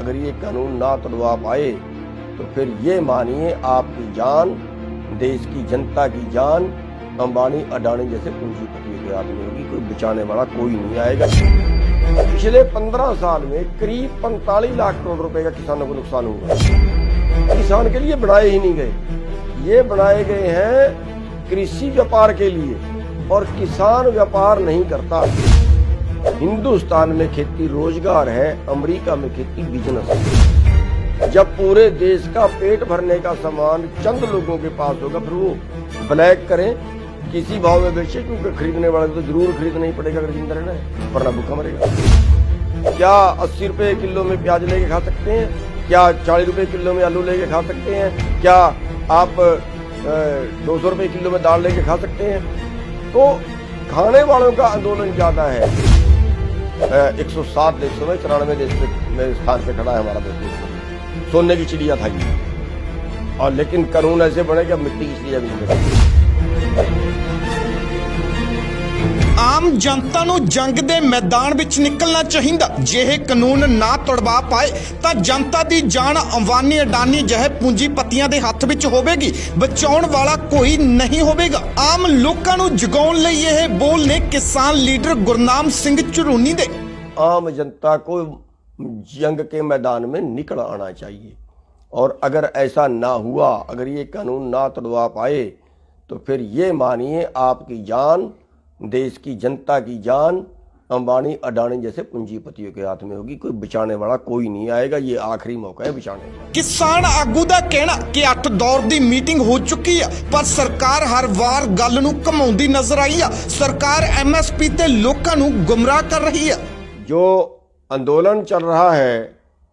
अगर ये कानून ना तोड़वा पाए तो फिर ये मानिए आपकी जान, देश की जनता की जान अंबानी अडानी जैसे पूंजीपतियों के हाथ में होगी। कोई बचाने वाला कोई नहीं आएगा। पिछले 15 साल में करीब 45 लाख करोड़ रुपए का किसानों को नुकसान हुआ। किसान के लिए बनाए ही नहीं गए, ये बनाए गए हैं कृषि व्यापार के लिए, और किसान व्यापार नहीं करता। हिंदुस्तान में खेती रोजगार है, अमेरिका में खेती बिजनेस है। जब पूरे देश का पेट भरने का सामान चंद लोगों के पास होगा, फिर वो ब्लैक करें, किसी भाव में बेचे, क्योंकि खरीदने वाले तो जरूर खरीदना ही पड़ेगा अगर जिंदा रहना है, वरना भूखा मरेगा। क्या 80 रुपए किलो में प्याज लेके खा सकते हैं? क्या 40 रुपए किलो में आलू लेके खा सकते हैं? क्या आप 200 रुपए किलो में दाल लेके खा सकते हैं? तो खाने वालों का आंदोलन ज्यादा है। 107 देशों में 94 देश में स्थान पे खड़ा है हमारा देश। सोने की चिड़िया था ये, और लेकिन कानून ऐसे बने कि अब मिट्टी की चिड़िया भी नहीं। आम जनता ਨੂੰ ਜੰਗ ਦੇ ਮੈਦਾਨ ਵਿੱਚ ਨਿਕਲਣਾ ਚਾਹੀਦਾ। ਜੇ ਇਹ ਕਾਨੂੰਨ ਨਾ ਤੜਵਾ ਪਾਏ ਤਾਂ ਜਨਤਾ ਦੀ ਜਾਨ ਅੰਬਾਨੀ ਅਡਾਨੀ ਜਿਹੇ ਪੂੰਜੀਪਤੀਆਂ ਦੇ ਹੱਥ ਵਿੱਚ ਹੋਵੇਗੀ, ਬਚਾਉਣ ਵਾਲਾ ਕੋਈ ਨਹੀਂ ਹੋਵੇਗਾ। ਆਮ ਲੋਕਾਂ ਨੂੰ ਜਗਾਉਣ ਲਈ ਇਹ ਬੋਲ ਨੇ ਕਿਸਾਨ ਲੀਡਰ ਗੁਰਨਾਮ ਸਿੰਘ ਝੁਰੂਨੀ ਦੇ। आम जनता को जंग के मैदान में निकल आना चाहिए, और अगर ऐसा ना हुआ, अगर ये कानून ना तोड़वा पाए तो फिर ये मानिए आपकी जान, देश की जनता की जान अंबानी अडानी जैसे पूंजीपतियों के हाथ में होगी। कोई बचाने वाला कोई नहीं आएगा। ये आखिरी मौका है बचाने का। किसान आगू ਦਾ ਕਹਿਣਾ ਕਿ 8 ਦੌਰ ਦੀ ਮੀਟਿੰਗ ਹੋ ਚੁੱਕੀ ਹੈ, ਪਰ ਸਰਕਾਰ ਹਰ ਵਾਰ ਗੱਲ ਨੂੰ ਘਮਾਉਂਦੀ ਨਜ਼ਰ ਆਈ ਹੈ। ਸਰਕਾਰ MSP ਤੇ ਲੋਕਾਂ ਨੂੰ ਗੁੰਮਰਾਹ ਕਰ ਰਹੀ ਹੈ। जो आंदोलन चल रहा है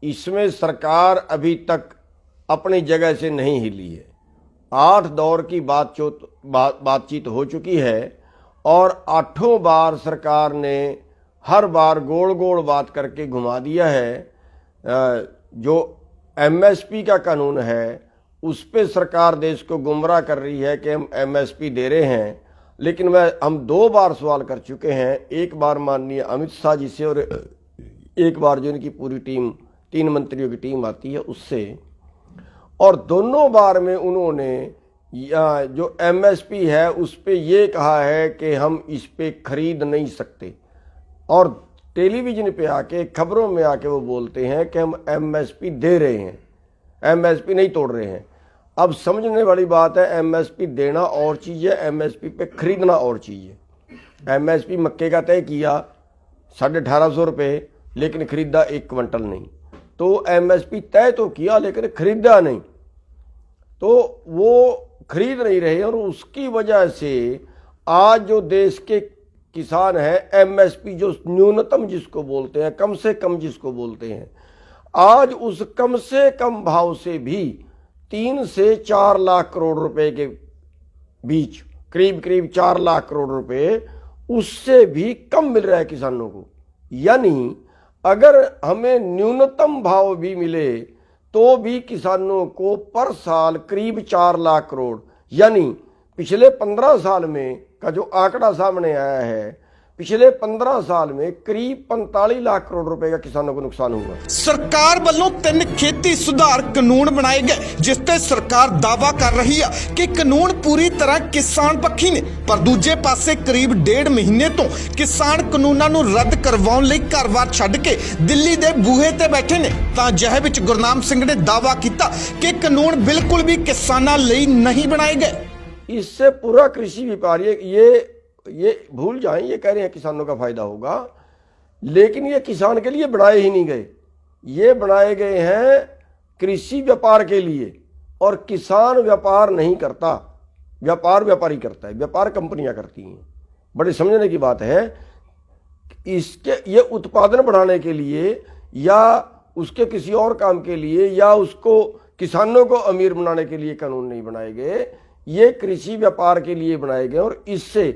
इसमें सरकार अभी तक अपनी जगह से नहीं हिली है। 8 दौर की बातचीत हो चुकी है, और 8 बार सरकार ने हर बार गोल गोल बात करके घुमा दिया है। जो MSP का कानून है उस पे सरकार देश को गुमराह कर रही है कि हम MSP दे रहे हैं, लेकिन हम 2 बार सवाल कर चुके हैं। एक बार माननीय अमित शाह जी से, और एक बार जो इनकी पूरी टीम 3 मंत्रियों की टीम आती है उससे, और दोनों बार में उन्होंने जो MSP है उस पे ये कहा है कि हम इस पे खरीद नहीं सकते, और टेलीविजन पे आके, खबरों में आके वो बोलते हैं कि हम MSP दे रहे हैं, MSP नहीं तोड़ रहे हैं। अब समझने वाली बात है, MSP देना और चीज़ है, MSP पे खरीदना और चीज़ है। MSP मक्के का तय किया 1850 रुपये, लेकिन खरीदा 1 क्विंटल नहीं। तो MSP तय तो किया लेकिन खरीदा नहीं, तो वो खरीद नहीं रहे, और उसकी वजह से आज जो देश के किसान हैं, MSP जो न्यूनतम जिसको बोलते हैं, कम से कम जिसको बोलते हैं, आज उस कम से कम भाव से भी 3 से 4 लाख करोड़ रुपए के बीच, करीब 4 लाख करोड़ रुपए, उससे भी कम मिल रहा है किसानों को। यानी अगर हमें न्यूनतम भाव भी मिले तो भी किसानों को पर साल करीब 4 लाख करोड़, यानी पिछले 15 साल में का जो आंकड़ा सामने आया है, पिछले 15 साल में करीब 45 लाख करोड़ रुपए का किसानों को नुकसान हुआ। सरकार ਵੱਲੋਂ 3 खेती सुधार कानून बनाए गए, जिस ते सरकार दावा कर रही है कि कानून पूरी तरह किसान पक्षी ने, पर दूजे पासे करीब 1.5 महीने तो किसान कानूਨਾਂ ਨੂੰ ਰੱਦ ਕਰਵਾਉਣ ਲਈ ਘਰ-ਬਾਰ ਛੱਡ ਕੇ ਦਿੱਲੀ ਦੇ ਬੂਹੇ ਤੇ ਬੈਠੇ ਨੇ। ਤਾਂ ਜਿਹੇ ਵਿੱਚ ਗੁਰਨਾਮ ਸਿੰਘ ਨੇ दावा ਕੀਤਾ कि कानून बिल्कुल भी किसाਨਾਂ ਲਈ नहीं बनाए गए। इससे पूरा कृषि व्यापारी ये भूल जाएं, ये कह रहे हैं किसानों का फायदा होगा, लेकिन ये किसान के लिए बनाए ही नहीं गए। ये बनाए गए हैं कृषि व्यापार के लिए, और किसान व्यापार नहीं करता, व्यापार व्यापारी करता है, व्यापार कंपनियां करती हैं। बड़े समझने की बात है। इसके ये उत्पादन बढ़ाने के लिए या उसके किसी और काम के लिए या उसको किसानों को अमीर बनाने के लिए कानून नहीं बनाए गए, ये कृषि व्यापार के लिए बनाए गए, और इससे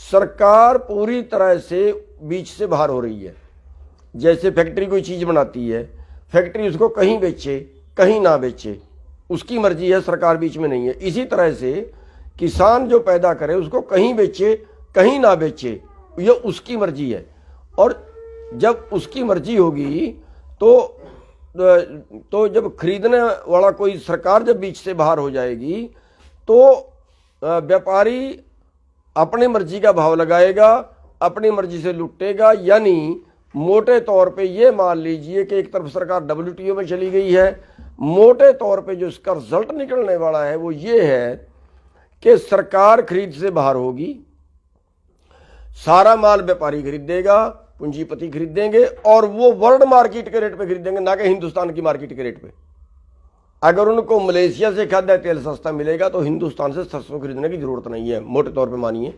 सरकार पूरी तरह से बीच से बाहर हो रही है। जैसे फैक्ट्री कोई चीज़ बनाती है, फैक्ट्री उसको कहीं बेचे कहीं ना बेचे, उसकी मर्जी है, सरकार बीच में नहीं है। इसी तरह से किसान जो पैदा करे उसको कहीं बेचे कहीं ना बेचे, ये उसकी मर्जी है। और जब उसकी मर्जी होगी तो तो जब खरीदने वाला कोई सरकार जब बीच से बाहर हो जाएगी तो व्यापारी अपनी मर्जी का भाव लगाएगा, अपनी मर्जी से लुटेगा। यानी मोटे तौर पे ये मान लीजिए कि एक तरफ सरकार WTO में चली गई है, मोटे तौर पे जो इसका रिजल्ट निकलने वाला है वो ये है कि सरकार खरीद से बाहर होगी, सारा माल व्यापारी खरीदेगा, पूंजीपति खरीदेंगे और वो वर्ल्ड मार्केट के रेट पे खरीदेंगे, ना कि हिंदुस्तान की मार्केट के रेट पे। अगर उनको मलेशिया से खाद्य तेल सस्ता मिलेगा तो हिंदुस्तान से सरसों खरीदने की जरूरत नहीं है, मोटे तौर पे मानिए।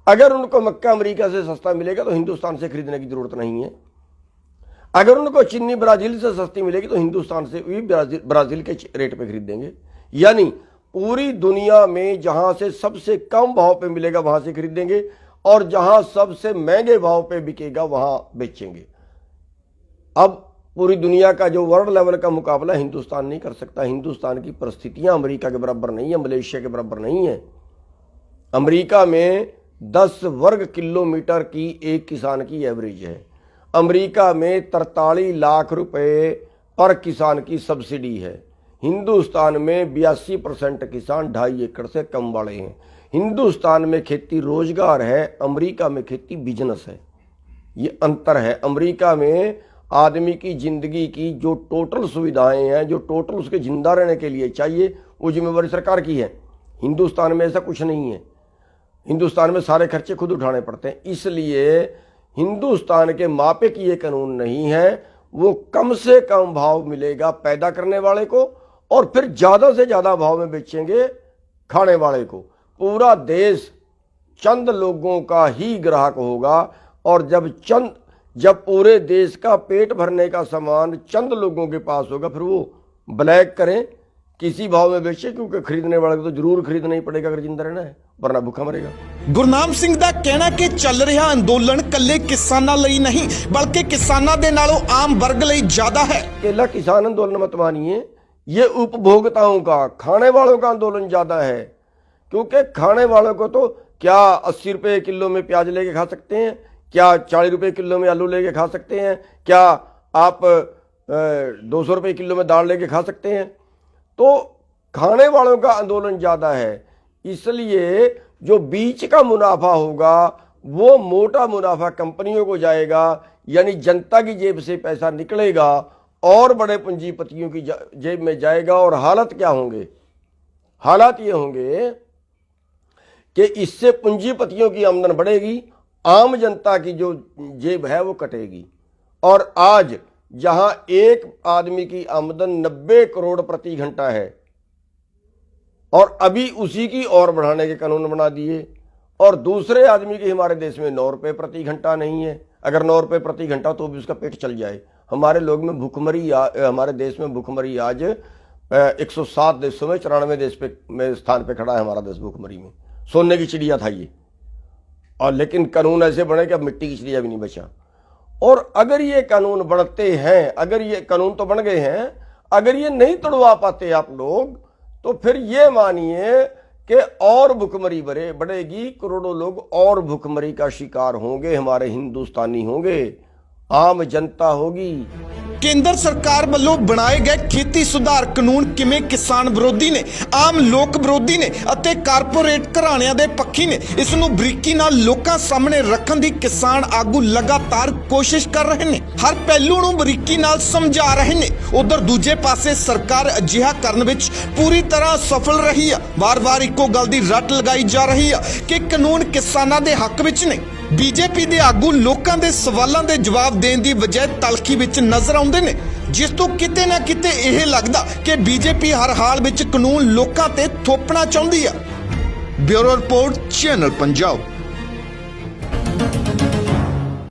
अगर उनको मक्का अमेरिका से सस्ता मिलेगा तो हिंदुस्तान से खरीदने की जरूरत नहीं है। अगर उनको चीनी ब्राजील से सस्ती मिलेगी तो हिंदुस्तान से भी ब्राजील के रेट पे खरीदेंगे। यानी पूरी दुनिया में जहां से सबसे कम भाव पे मिलेगा वहां से खरीदेंगे और जहां सबसे महंगे भाव पे बिकेगा वहां बेचेंगे। अब पूरी दुनिया का जो वर्ल्ड लेवल का मुकाबला हिंदुस्तान नहीं कर सकता। हिंदुस्तान की परिस्थितियां अमेरिका के बराबर नहीं है, मलेशिया के बराबर नहीं है। अमेरिका में 10 वर्ग किलोमीटर की एक किसान की एवरेज है। अमेरिका में 43 लाख रुपए पर किसान की सब्सिडी है। हिंदुस्तान में 82% किसान 2.5 एकड़ से कम वाले हैं। हिंदुस्तान में खेती रोजगार है, अमेरिका में खेती बिजनेस है। ये अंतर है। अमेरिका में आदमी की जिंदगी की जो टोटल सुविधाएं हैं, जो टोटल उसके जिंदा रहने के लिए चाहिए, वो जिम्मेवारी सरकार की है। हिंदुस्तान में ऐसा कुछ नहीं है। हिंदुस्तान में सारे खर्चे खुद उठाने पड़ते हैं। इसलिए हिंदुस्तान के मापे की ये कानून नहीं है। वो कम से कम भाव मिलेगा पैदा करने वाले को और फिर ज्यादा से ज्यादा भाव में बेचेंगे खाने वाले को। पूरा देश चंद लोगों का ही ग्राहक होगा और जब पूरे देश का पेट भरने का सामान चंद लोगों के पास होगा, फिर वो ब्लैक करें, किसी भाव में बेचे, क्योंकि खरीदने वाले को तो जरूर खरीदना ही पड़ेगा अगर जिंदा रहना है, वरना भूखा मरेगा। ਗੁਰਨਾਮ ਸਿੰਘ ਦਾ ਕਹਿਣਾ ਕਿ ਚੱਲ ਰਿਹਾ ਅੰਦੋਲਨ ਕੱਲੇ ਕਿਸਾਨਾਂ ਲਈ ਨਹੀਂ ਬਲਕਿ ਕਿਸਾਨਾਂ ਦੇ ਨਾਲੋਂ ਆਮ ਵਰਗ ਲਈ ਜ਼ਿਆਦਾ ਹੈ। अकेला किसान आंदोलन मत मानिए, ये उपभोक्ताओं का, खाने वालों का आंदोलन ज्यादा है। क्योंकि खाने वालों को तो क्या 80 रुपए किलो में प्याज लेके खा सकते हैं, क्या 40 रुपए किलो में आलू लेके खा सकते हैं, क्या आप 200 रुपए किलो में दाल लेके खा सकते हैं। तो खाने वालों का आंदोलन ज्यादा है। इसलिए जो बीच का मुनाफा होगा वो मोटा मुनाफा कंपनियों को जाएगा, यानी जनता की जेब से पैसा निकलेगा और बड़े पूंजीपतियों की जेब में जाएगा। और हालत क्या होंगे? हालात ये होंगे कि इससे पूंजीपतियों की आमदन बढ़ेगी, आम जनता की जो जेब है वो कटेगी। और आज जहां एक आदमी की आमदन 90 करोड़ प्रति घंटा है और अभी उसी की और बढ़ाने के कानून बना दिए, और दूसरे आदमी की हमारे देश में 9 रुपये प्रति घंटा नहीं है। अगर 9 रुपये प्रति घंटा तो भी उसका पेट चल जाए। हमारे लोग में भूखमरी, हमारे देश में भूखमरी आज 107 देशों में 94 देश में स्थान पे खड़ा है हमारा देश भूखमरी में। सोने की चिड़िया था ये, और लेकिन कानून ऐसे बने कि अब मिट्टी की चिड़िया भी नहीं बचा। और अगर ये कानून बनते हैं, अगर ये कानून तो बन गए हैं, अगर ये नहीं तोड़वा पाते आप लोग, तो फिर ये मानिए कि और भुखमरी बढ़ेगी, करोड़ों लोग और भुखमरी का शिकार होंगे, हमारे हिंदुस्तानी होंगे, आम जनता होगी। ਕੇਂਦਰ ਸਰਕਾਰ ਵੱਲੋਂ ਬਣਾਏ ਗਏ ਖੇਤੀ ਸੁਧਾਰ ਕਾਨੂੰਨ ਕਿਵੇਂ ਕਿਸਾਨ ਵਿਰੋਧੀ ਨੇ, ਆਮ ਲੋਕ ਵਿਰੋਧੀ ਨੇ ਅਤੇ ਕਾਰਪੋਰੇਟ ਘਰਾਣਿਆਂ ਦੇ ਪੱਖੀ ਨੇ, ਇਸ ਨੂੰ ਬਰੀਕੀ ਨਾਲ ਲੋਕਾਂ ਸਾਹਮਣੇ ਰੱਖਣ ਦੀ ਕਿਸਾਨ ਆਗੂ ਲਗਾਤਾਰ ਕੋਸ਼ਿਸ਼ ਕਰ ਰਹੇ ਨੇ। ਹਰ ਪਹਿਲੂ ਨੂੰ ਬਰੀਕੀ ਨਾਲ ਸਮਝਾ ਰਹੇ ਨੇ। ਉਧਰ ਦੂਜੇ ਪਾਸੇ ਸਰਕਾਰ ਅਜਿਹਾ ਕਰਨ ਵਿੱਚ ਪੂਰੀ ਤਰ੍ਹਾਂ ਸਫਲ ਰਹੀ ਆ। ਵਾਰ-ਵਾਰ ਇੱਕੋ ਗੱਲ ਦੀ ਰੱਟ ਲਗਾਈ ਜਾ ਰਹੀ ਆ ਕਿ ਕਾਨੂੰਨ ਕਿਸਾਨਾਂ ਦੇ ਹੱਕ ਵਿੱਚ ਨੇ। बीजेपी ਦੇ ਆਗੂ ਲੋਕਾਂ ਦੇ ਸਵਾਲਾਂ ਦੇ ਜਵਾਬ ਦੇਣ ਦੀ ਬਜਾਏ ਤਲਖੀ ਵਿੱਚ ਨਜ਼ਰ ਆਉਂਦੇ ਨੇ, ਜਿਸ ਤੋਂ ਕਿਤੇ ਨਾ ਕਿਤੇ ਇਹ ਲੱਗਦਾ ਕਿ ਬੀਜੇਪੀ ਹਰ ਹਾਲ ਵਿੱਚ ਕਾਨੂੰਨ ਲੋਕਾਂ ਤੇ ਥੋਪਣਾ ਚਾਹੁੰਦੀ ਆ। Bureau report, channel Punjab.